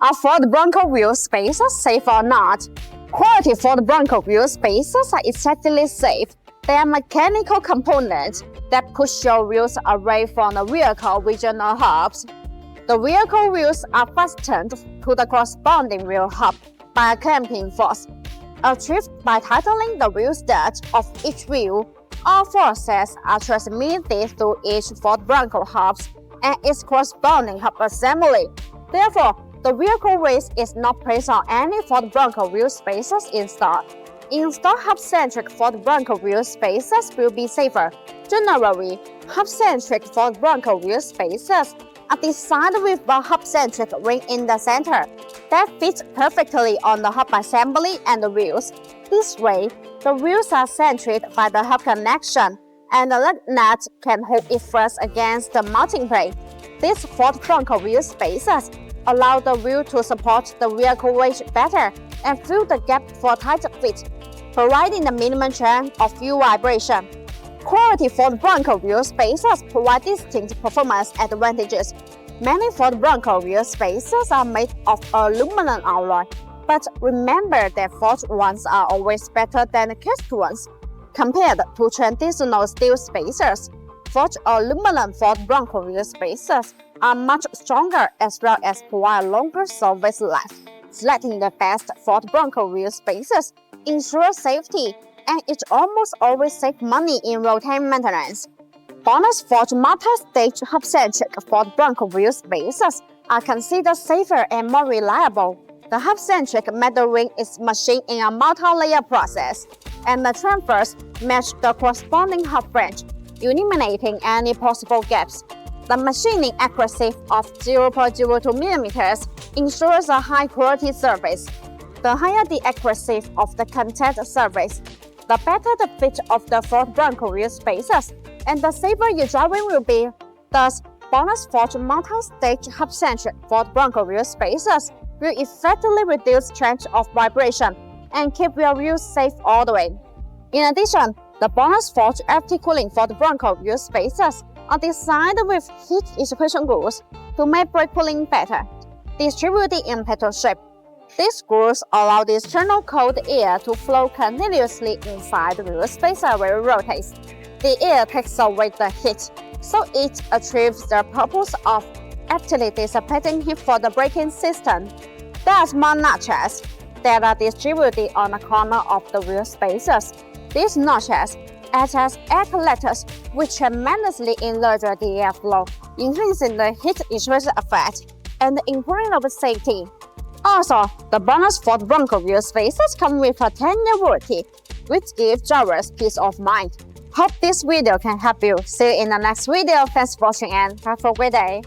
Are Ford Bronco wheel spacers safe or not? Quality Ford Bronco wheel spacers are essentially safe. They are mechanical components that push your wheels away from the vehicle regional hubs. The vehicle wheels are fastened to the corresponding wheel hub by a clamping force, achieved by tightening the wheel stud of each wheel. All forces are transmitted through each Ford Bronco hub and its corresponding hub assembly. Therefore, the vehicle weight is not placed on any Ford Bronco wheel spacers installed. Installed hub-centric Ford Bronco wheel spacers will be safer. Generally, hub-centric Ford Bronco wheel spacers are designed with a hub-centric ring in the center that fits perfectly on the hub assembly and the wheels. This way, the wheels are centered by the hub connection, and the lug nut can hold it first against the mounting plate. These Ford Bronco wheel spacers allow the wheel to support the vehicle weight better and fill the gap for tight fit, providing the minimum chance of fuel vibration. Quality Ford Bronco wheel spacers provide distinct performance advantages. Many Ford Bronco wheel spacers are made of aluminum alloy, but remember that forged ones are always better than cast ones. Compared to traditional steel spacers, forged aluminum Ford Bronco wheel spacers are much stronger as well as provide longer service life. Selecting the best Ford Bronco wheel spacers ensures safety, and it almost always saves money in routine maintenance. BONOSS Ford multi-stage hub-centric Ford Bronco wheel spacers are considered safer and more reliable. The hub-centric metal ring is machined in a multi-layer process, and the transfers match the corresponding hub branch, eliminating any possible gaps. The machining accuracy of 0.02 mm ensures a high-quality service. The higher the accuracy of the contact surface, the better the fit of the Ford Bronco wheel spacers, and the safer your driving will be. Thus, BONOSS Ford multi-stage hub-centric Ford Bronco wheel spacers will effectively reduce chance of vibration and keep your wheels safe all the way. In addition, the BONOSS Ford FT cooling Ford Bronco wheel spacers are designed with heat dissipation grooves to make brake cooling better, distributed in petal shape. These screws allow the external cold air to flow continuously inside the wheel spacer while it rotates. The air takes away the heat, so it achieves the purpose of actively dissipating heat for the braking system. There are small notches that are distributed on the corner of the wheel spacers. These notches act as air collectors, which tremendously enlarge the airflow, enhancing the heat extraction effect and improving the safety. Also, the BONOSS Ford Bronco wheel spacers come with a 10-year warranty, which gives drivers peace of mind. Hope this video can help you. See you in the next video. Thanks for watching and have a great day.